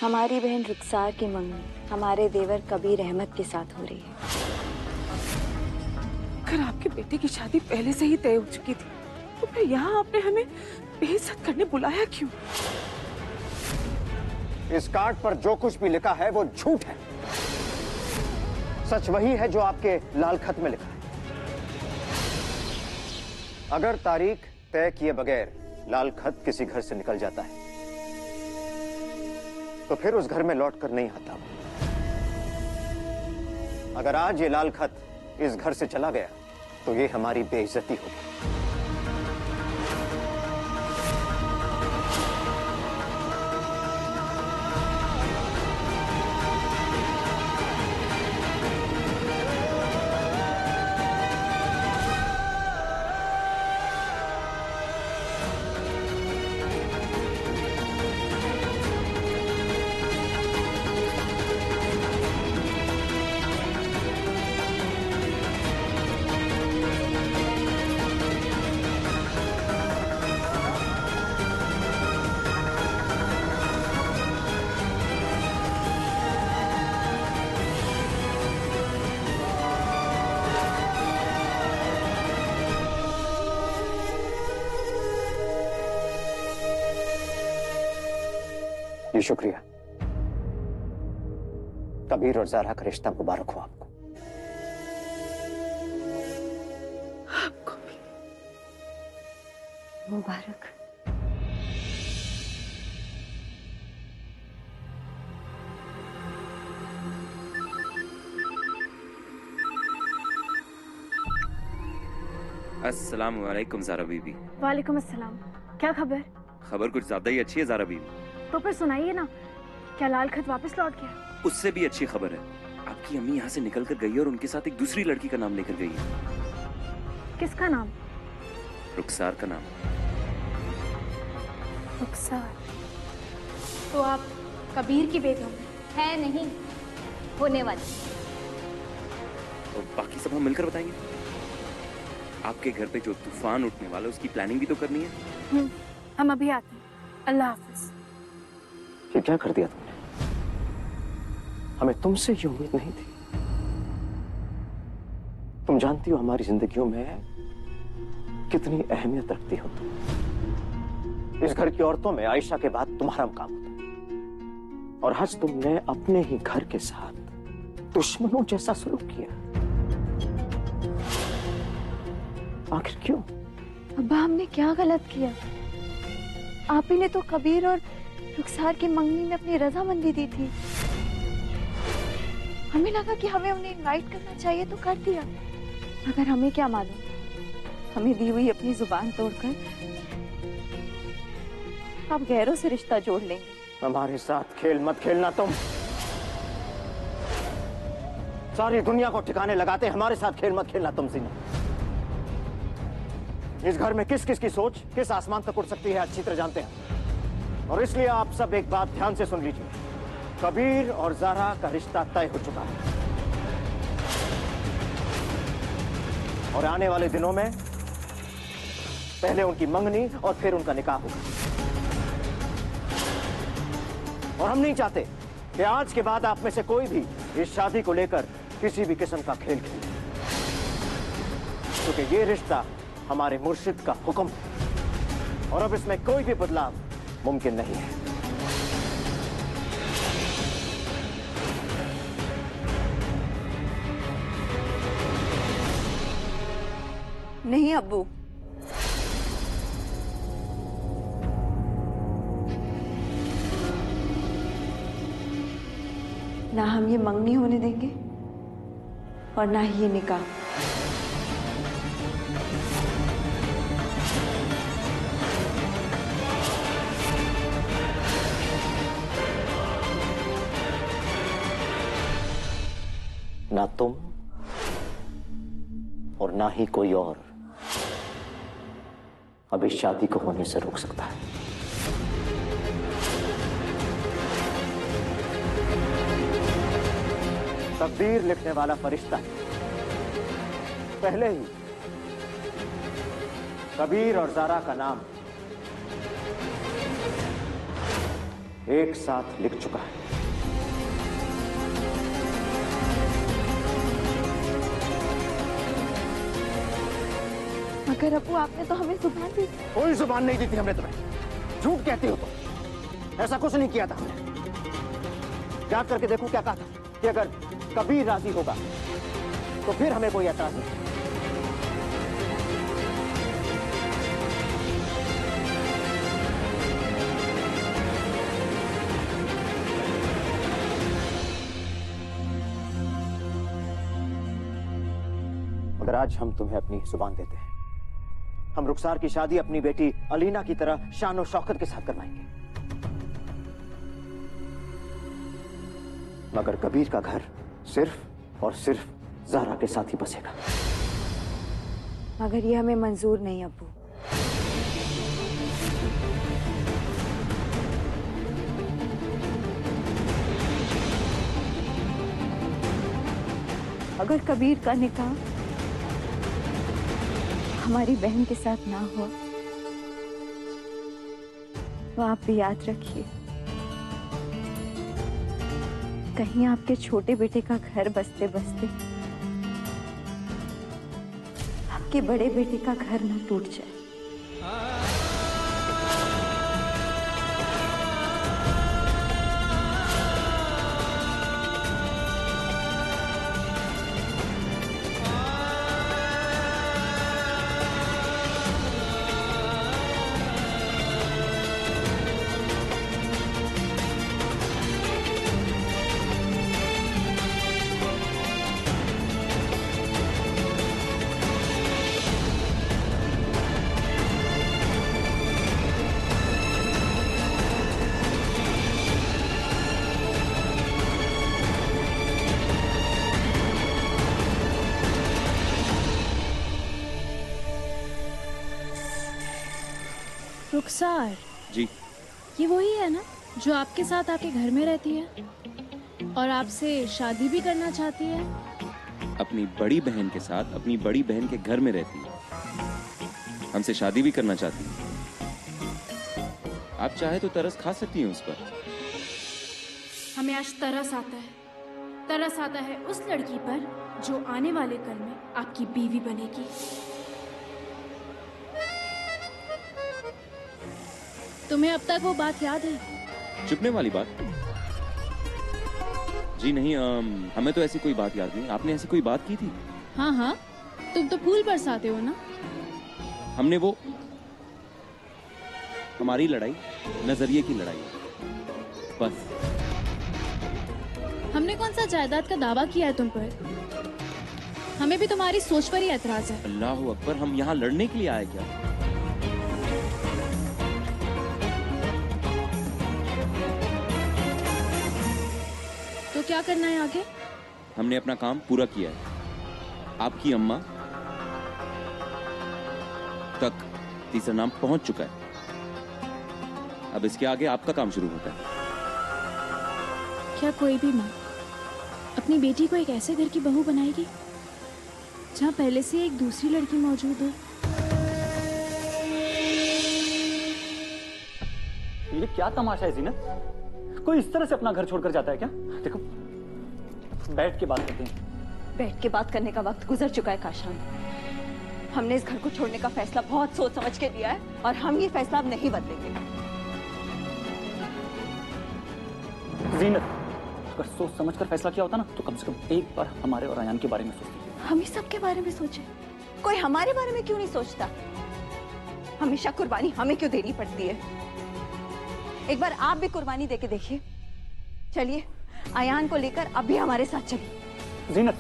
हमारी बहन रुखसार की मंगनी हमारे देवर कबीर अहमद के साथ हो रही है। अगर आपके बेटे की शादी पहले से ही तय हो चुकी थी तो फिर यहाँ आपने हमें बेइज्जत करने बुलाया क्यों? इस कार्ड पर जो कुछ भी लिखा है वो झूठ है। सच वही है जो आपके लाल खत में लिखा है। अगर तारीख तय किए बगैर लाल खत किसी घर से निकल जाता है तो फिर उस घर में लौट कर नहीं आता। अगर आज ये लाल खत इस घर से चला गया तो ये हमारी बेइज्जती होगी। जी शुक्रिया। कबीर और ज़ारा का रिश्ता मुबारक हो आपको। आपको भी मुबारक। अस्सलाम वालेकुम ज़ारा बीबी। वालेकुम अस्सलाम। क्या खबर? खबर कुछ ज्यादा ही अच्छी है ज़ारा बीबी। तो फिर सुनाइए ना, क्या लाल खत वापस लौट गया? उससे भी अच्छी खबर है, आपकी अम्मी यहाँ से निकल कर गई है और उनके साथ एक दूसरी लड़की का नाम लेकर गई है। किसका नाम? रुखसार का नाम। रुखसार? तो आप कबीर की बेगम है? नहीं, होने वाली। तो बाकी सब हम मिलकर बताएंगे। आपके घर पे जो तूफान उठने वाला उसकी प्लानिंग भी तो करनी है। हम अभी आते हैं। अल्लाह हाफिज। ये क्या कर दिया तुमने? हमें तुमसे ये उम्मीद नहीं थी। तुम जानती हो हमारी जिंदगियों में कितनी अहमियत रखती हो तुम। इस घर की औरतों में आयशा के बाद तुम्हारा मुकाम होता है और आज तुमने अपने ही घर के साथ दुश्मनों जैसा सलूक किया। आखिर क्यों? अब्बा, हमने क्या गलत किया? आप ही ने तो कबीर और रुखसार की मंगनी में अपनी रजामंदी दी थी। हमें लगा कि हमें उन्हें इनवाइट करना चाहिए तो कर दिया। मगर हमें क्या मालूम, हमें दी हुई अपनी जुबान तोड़कर आप गैरों से रिश्ता जोड़ लेंगे। हमारे साथ खेल मत खेलना तुम। सारी दुनिया को ठिकाने लगाते हमारे साथ खेल मत खेलना तुम सीना। इस घर में किस किस की सोच किस आसमान तक उड़ सकती है अच्छी तरह जानते हैं। और इसलिए आप सब एक बात ध्यान से सुन लीजिए। कबीर और ज़ारा का रिश्ता तय हो चुका है और आने वाले दिनों में पहले उनकी मंगनी और फिर उनका निकाह होगा। और हम नहीं चाहते कि आज के बाद आप में से कोई भी इस शादी को लेकर किसी भी किस्म का खेल खेले, क्योंकि ये रिश्ता हमारे मुर्शिद का हुक्म है और अब इसमें कोई भी बदलाव मुमकिन नहीं है। नहीं अब्बू, ना हम ये मंगनी होने देंगे और ना ही ये निकाह। ना तुम और ना ही कोई और अब इस शादी को होने से रोक सकता है। तकदीर लिखने वाला फरिश्ता पहले ही कबीर और ज़ारा का नाम एक साथ लिख चुका है। मगर अबू आपने तो हमें जुबान दी थी। कोई जुबान नहीं दी थी हमने तुम्हें। झूठ कहती हो तुम। ऐसा कुछ नहीं किया था हमने। याद करके देखो क्या कहा था कि अगर कबीर राजी होगा तो फिर हमें कोई एतराज नहीं। मगर आज हम तुम्हें अपनी जुबान देते हैं। हम रुखसार की शादी अपनी बेटी अलीना की तरह शान और शौकत के साथ करवाएंगे। मगर कबीर का घर सिर्फ और सिर्फ ज़हरा के साथ ही बसेगा। मगर ये हमें मंजूर नहीं अब्बू। अगर कबीर का निकाह हमारी बहन के साथ ना हुआ तो आप भी याद रखिए, कहीं आपके छोटे बेटे का घर बसते बसते आपके बड़े बेटे का घर ना टूट जाए। रुखसार जी। ये वही है ना जो आपके साथ आपके घर में रहती है और आपसे शादी भी करना चाहती है? अपनी बड़ी बहन के साथ अपनी बड़ी बहन के घर में रहती है, हमसे शादी भी करना चाहती है। आप चाहे तो तरस खा सकती हैं उस पर। हमें आज तरस आता है उस लड़की पर जो आने वाले कल में आपकी बीवी बनेगी। तुम्हें अब तक वो बात याद है? चुपने वाली बात? जी नहीं, हमें तो ऐसी कोई बात याद नहीं। आपने ऐसी कोई बात की थी? हाँ हाँ, तुम तो फूल बरसाते हो ना। हमने वो हमारी लड़ाई नजरिए की लड़ाई बस। हमने कौन सा जायदाद का दावा किया है तुम पर? हमें भी तुम्हारी सोच पर ही एतराज है। अल्लाह अकबर, हम यहाँ लड़ने के लिए आए क्या? तो क्या करना है आगे? हमने अपना काम पूरा किया है। आपकी अम्मा तक तीसरा नाम पहुंच चुका है। अब इसके आगे आपका काम शुरू होता है। क्या कोई भी माँ अपनी बेटी को एक ऐसे घर की बहू बनाएगी जहाँ पहले से एक दूसरी लड़की मौजूद हो? ये क्या तमाशा है जीनत? कोई इस तरह से अपना घर छोड़कर जाता है क्या? देखो, बैठ के बात करते हैं। बैठ के बात करने का वक्त गुजर चुका है काशान। हमने इस घर को छोड़ने का फैसला बहुत सोच समझ के लिया है और हम ये फैसला अब नहीं बदलेंगे। जीनत, अगर सोच समझ कर फैसला किया होता ना तो कम से कम एक बार हमारे और अयान के बारे में सोचती। हम ही सबके बारे में सोचे, कोई हमारे बारे में क्यों नहीं सोचता? हमेशा कुर्बानी हमें क्यों देनी पड़ती है? एक बार आप भी कुर्बानी देके देखिए। चलिए अयान को लेकर अभी हमारे साथ चलिए। जीनत,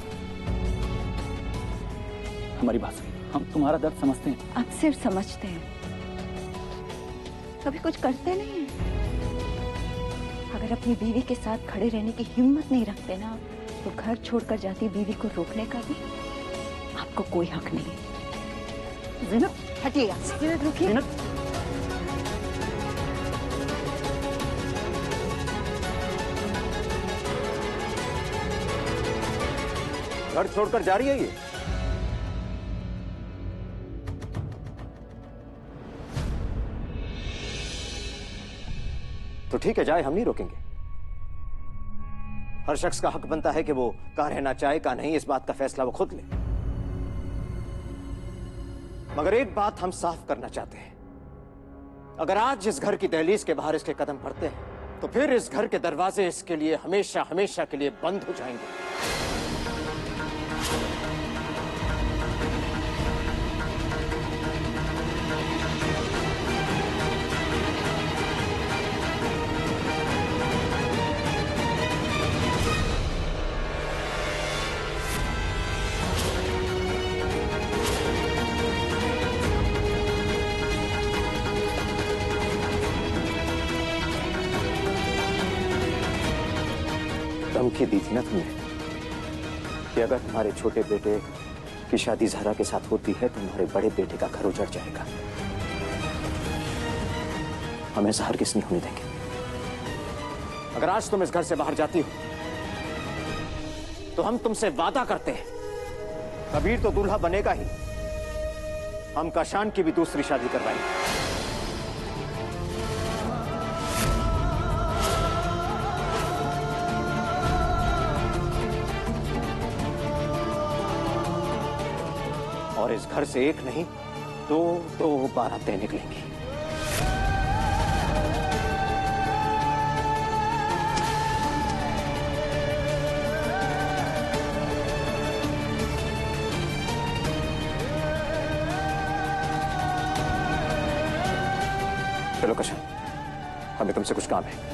हमारी बात सुनिए, हम तुम्हारा दर्द समझते हैं। आप सिर्फ समझते हैं, कभी कुछ करते नहीं हैं। अगर अपनी बीवी के साथ खड़े रहने की हिम्मत नहीं रखते ना, तो घर छोड़कर जाती बीवी को रोकने का भी आपको कोई हक नहीं है। जीनत, हटिए यहाँ से। जीनत रुकिए। जीनत, घर छोड़कर जा रही है ये? तो ठीक है, जाए, हम नहीं रोकेंगे। हर शख्स का हक बनता है कि वो कहां रहना चाहे कहां नहीं, इस बात का फैसला वो खुद ले। मगर एक बात हम साफ करना चाहते हैं, अगर आज इस घर की दहलीज के बाहर इसके कदम पड़ते हैं तो फिर इस घर के दरवाजे इसके लिए हमेशा हमेशा के लिए बंद हो जाएंगे। धमकी दी थी ना तुमने कि अगर तुम्हारे छोटे बेटे की शादी ज़हरा के साथ होती है तो तुम्हारे बड़े बेटे का घर उजड़ जाएगा। हमें ज़हर किस नहीं होने देंगे। अगर आज तुम इस घर से बाहर जाती हो तो हम तुमसे वादा करते हैं, कबीर तो दूल्हा बनेगा ही, हम काशान की भी दूसरी शादी करवाएंगे। और इस घर से एक नहीं दो बारातें निकलेंगी। चलो कशान, हमें तुमसे कुछ काम है।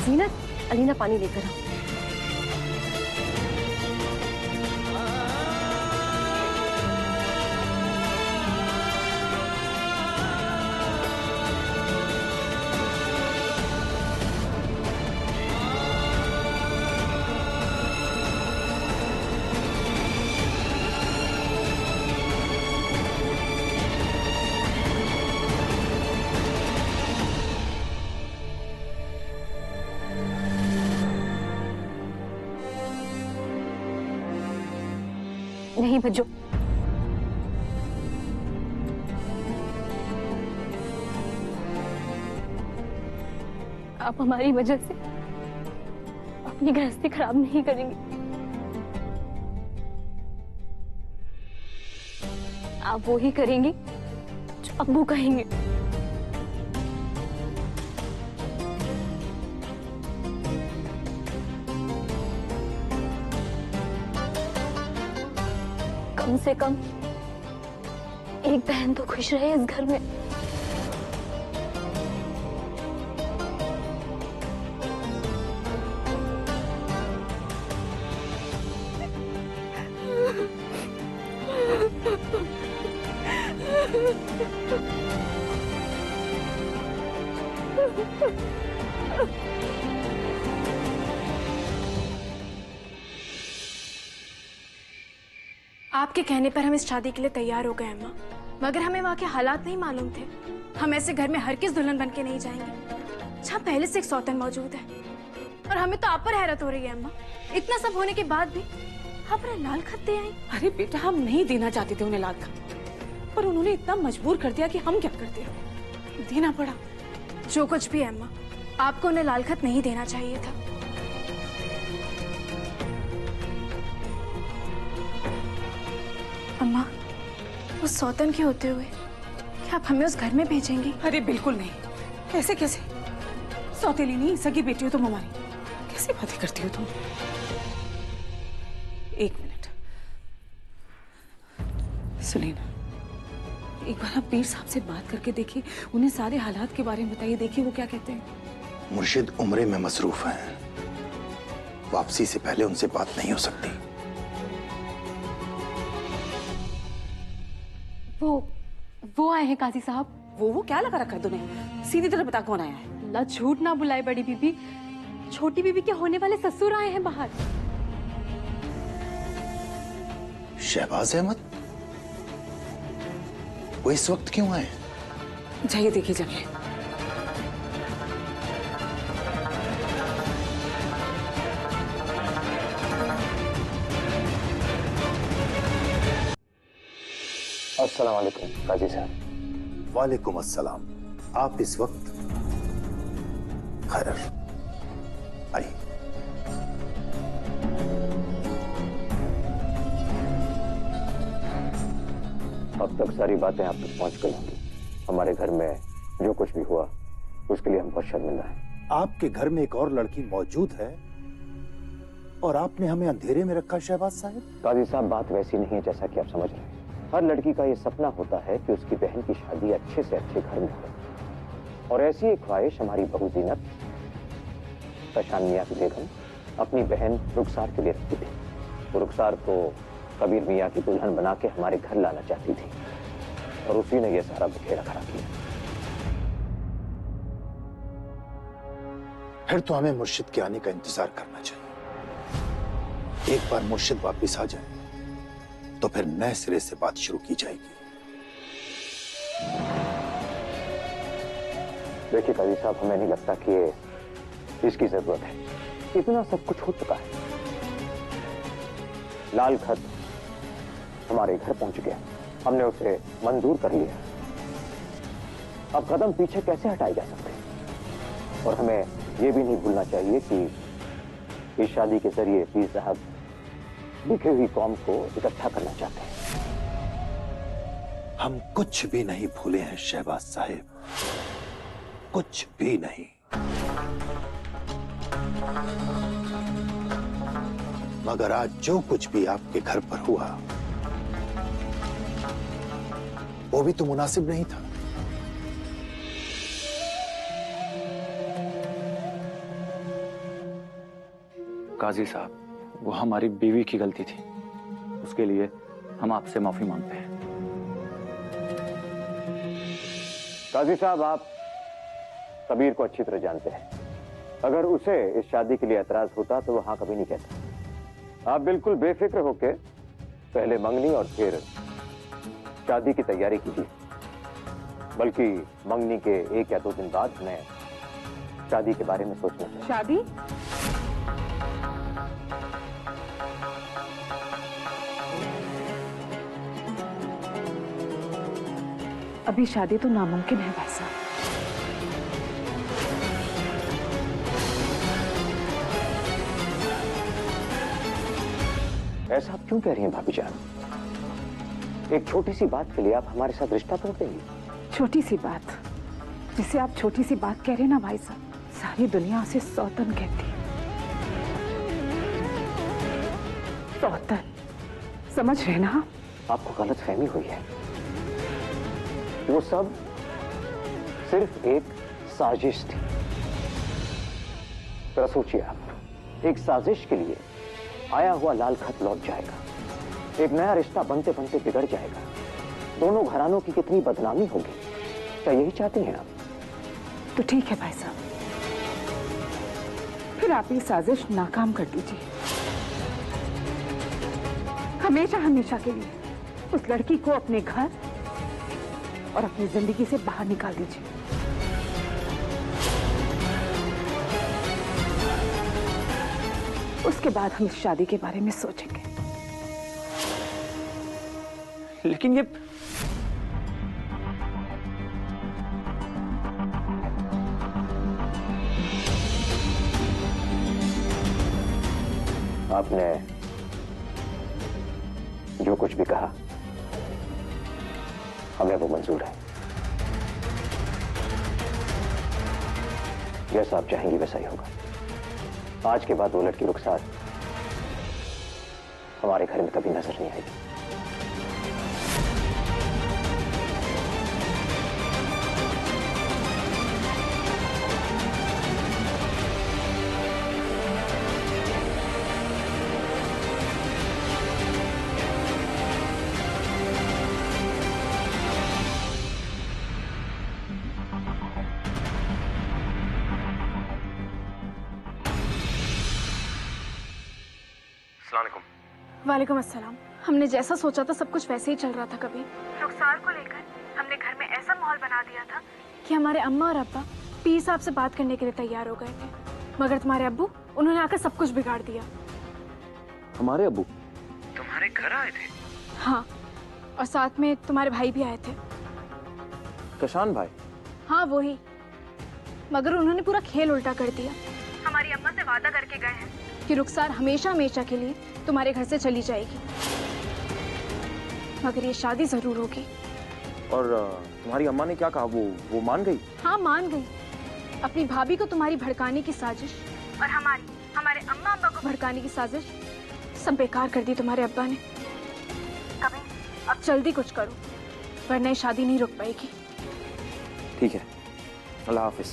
जीनत, अलीना पानी लेकर आओ। नहीं भज्जो, आप हमारी वजह से अपनी गृहस्थी खराब नहीं करेंगे। आप वो ही करेंगी जो अब्बू कहेंगे। कम से कम एक बहन तो खुश रहे इस घर में। आपके कहने पर हम इस शादी के लिए तैयार हो गए अम्मा, मगर हमें वहाँ के हालात नहीं मालूम थे। हम ऐसे घर में हर किस दुल्हन बन के नहीं जाएंगे जहाँ पहले से एक सौतन मौजूद है। और हमें तो आप पर हैरत हो रही है अम्मा, इतना सब होने के बाद भी आप उन्हें लाल खत दे आई। अरे बेटा, हम नहीं देना चाहते थे उन्हें लाल खत, पर उन्होंने इतना मजबूर कर दिया कि हम क्या करते, देना पड़ा। जो कुछ भी है अम्मा, आपको उन्हें लाल खत नहीं देना चाहिए था। अम्मा, उस सौतन के होते हुए क्या आप हमें उस घर में भेजेंगी? अरे बिल्कुल नहीं। कैसे कैसे? सौतेली नहीं, सगी बेटी हो तुम हमारी। कैसे बातें करती हो तुम? एक मिनट सुनीना, एक बार आप पीर साहब से बात करके देखिए, उन्हें सारे हालात के बारे में बताइए, देखिए वो क्या कहते हैं। मुर्शिद उम्रे में मसरूफ हैं, वापसी से पहले उनसे बात नहीं हो सकती। वो आए हैं काजी साहब। वो क्या लगा रखा है तूने? सीधी तरह बता कौन आया है। अल्लाह झूठ ना बुलाए बड़ी बीबी, छोटी बीबी के होने वाले ससुर आए हैं बाहर। शहबाज अहमद, वो इस वक्त क्यों आए? जाइए देखिए जाइए। अस्सलाम वालेकुम काजी साहब। वालेकुम अस्सलाम। आप इस वक्त खैर आइए। अब तक सारी बातें आप तक पहुंच गई होंगी। हमारे घर में जो कुछ भी हुआ उसके लिए हम बहुत शर्मिंदा हैं। आपके घर में एक और लड़की मौजूद है और आपने हमें अंधेरे में रखा शहबाज साहब। काजी साहब, बात वैसी नहीं है जैसा कि आप समझ रहे हैं। हर लड़की का ये सपना होता है कि उसकी बहन की शादी अच्छे से अच्छे घर में हो, और ऐसी एक ख्वाहिश हमारी बहू जीनत कशान मियां की बेगम अपनी बहन रुखसार के लिए रखती थी। वो रुखसार को कबीर मियां की दुल्हन बना के हमारे घर लाना चाहती थी, और उसी ने यह सारा बखेड़ा खड़ा किया। फिर तो हमें मुर्शिद के आने का इंतजार करना चाहिए। एक बार मुर्शिद वापस आ जाए तो फिर नए सिरे से बात शुरू की जाएगी। देखिए काजी साहब, हमें नहीं लगता कि इसकी जरूरत है। इतना सब कुछ हो चुका है। लाल खत हमारे घर पहुंच गया, हमने उसे मंजूर कर लिया। अब कदम पीछे कैसे हटाए जा सकते हैं? और हमें यह भी नहीं भूलना चाहिए कि इस शादी के जरिए पीर साहब लिखी हुई कौम को इकट्ठा करना चाहते हैं। हम कुछ भी नहीं भूले हैं शहबाज साहब, कुछ भी नहीं। मगर आज जो कुछ भी आपके घर पर हुआ वो भी तो मुनासिब नहीं था। काजी साहब, वो हमारी बीवी की गलती थी, उसके लिए हम आपसे माफी मांगते हैं। काजी साहब, आप कबीर को अच्छी तरह जानते हैं। अगर उसे इस शादी के लिए एतराज होता तो वो हाँ कभी नहीं कहता। आप बिल्कुल बेफिक्र होके पहले मंगनी और फिर शादी की तैयारी कीजिए। बल्कि मंगनी के 1 या 2 दिन बाद हमें शादी के बारे में सोचना चाहिए। शादी? अभी शादी तो नामुमकिन है भाई साहब। ऐसा आप क्यों कह रही हैं भाभी जान? एक छोटी सी बात के लिए आप हमारे साथ रिश्ता तोड़ देंगी? छोटी सी बात, जिसे आप छोटी सी बात कह रहे हैं ना भाई साहब, सारी दुनिया उसे सौतन कहती है। सौतन, समझ रहे ना? आपको गलत फहमी हुई है। वो सब सिर्फ एक साजिश थी। जरा सोचिए आप, एक साजिश के लिए आया हुआ लाल खत लौट जाएगा, एक नया रिश्ता बनते बनते बिगड़ जाएगा, दोनों घरानों की कितनी बदनामी होगी। क्या यही चाहती हैं आप? तो ठीक है भाई साहब, फिर आप ये साजिश नाकाम कर दीजिए। हमेशा हमेशा के लिए उस लड़की को अपने घर और अपनी जिंदगी से बाहर निकाल दीजिए। उसके बाद हम इस शादी के बारे में सोचेंगे। लेकिन ये आपने जो कुछ भी कहा हमें वो मंजूर है। जैसा आप चाहेंगी वैसा ही होगा। आज के बाद वो लड़की रुखसार हमारे घर में कभी नजर नहीं आएगी। वालेकुम अस्सलाम। हमने जैसा सोचा था सब कुछ वैसे ही चल रहा था। कभी रुखसार को लेकर हमने घर में ऐसा माहौल बना दिया था कि हमारे अम्मा और अब्बा पीर साहब से बात करने के लिए तैयार हो गए थे, मगर तुम्हारे अब्बू उन्होंने आकर सब कुछ बिगाड़ दिया। हमारे अब्बू तुम्हारे घर आए थे? हाँ, और साथ में तुम्हारे भाई भी आए थे। कशान भाई? हाँ वो ही, मगर उन्होंने पूरा खेल उल्टा कर दिया। हमारी अम्मा से वादा करके गए हैं कि रुखसार हमेशा हमेशा के लिए तुम्हारे घर से चली जाएगी, मगर ये शादी जरूर होगी। और तुम्हारी अम्मा ने क्या कहा? वो मान गई? हाँ मान गई। अपनी भाभी को तुम्हारी भड़काने की साजिश और हमारे अम्मा अब्बा को भड़काने की साजिश सब बेकार कर दी तुम्हारे अब्बा ने। अब जल्दी कुछ करो, वरना ये शादी नहीं रुक पाएगी। ठीक है, अल्लाह हाफिज।